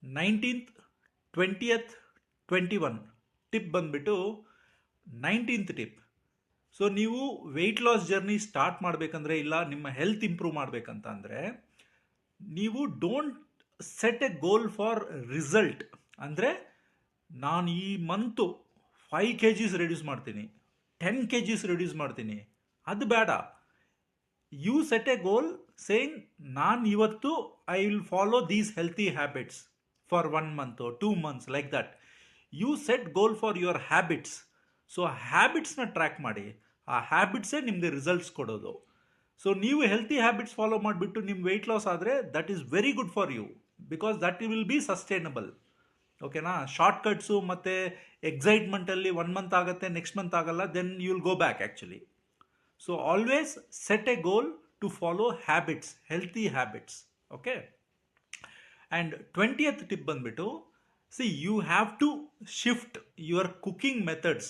19th 20th 21 tip ಬಂದ್ಬಿಟ್ಟು 19th tip. So ನೀವು weight loss journey start ಮಾಡಬೇಕಂದ್ರೆ ಇಲ್ಲ ನಿಮ್ಮ ಹೆಲ್ತ್ ಇಂಪ್ರೂವ್ ಮಾಡಬೇಕಂತ ಅಂದರೆ ನೀವು don't set a goal for result. ಅಂದರೆ ನಾನು ಈ ಮಂತು 5 kgs ರೆಡ್ಯೂಸ್ ಮಾಡ್ತೀನಿ, 10 kgs ರೆಡ್ಯೂಸ್ ಮಾಡ್ತೀನಿ, ಅದು ಬೇಡ. You set a goal saying ನಾನು ಇವತ್ತು I will follow these healthy habits for 1 month 2 months like that. You set goal for your habits. So ಹ್ಯಾಬಿಟ್ಸ್ನ ಟ್ರ್ಯಾಕ್ ಮಾಡಿ, ಆ ಹ್ಯಾಬಿಟ್ಸೇ ನಿಮಗೆ ರಿಸಲ್ಟ್ಸ್ ಕೊಡೋದು. ಸೊ ನೀವು ಹೆಲ್ತಿ ಹ್ಯಾಬಿಟ್ಸ್ ಫಾಲೋ ಮಾಡಿಬಿಟ್ಟು ನಿಮ್ಮ ವೆಯ್ಟ್ ಲಾಸ್ ಆದರೆ that is very good for you, because that will be sustainable. ಓಕೆನಾ? ಶಾರ್ಟ್ಕಟ್ಸು ಮತ್ತು ಎಕ್ಸೈಟ್ಮೆಂಟಲ್ಲಿ 1 month ಆಗುತ್ತೆ, ನೆಕ್ಸ್ಟ್ ಮಂತ್ ಆಗಲ್ಲ, then you will go back actually. So always set a goal to follow habits, healthy habits. Okay. And 20th tip ಬಂದ್ಬಿಟ್ಟು, see you have to shift your cooking methods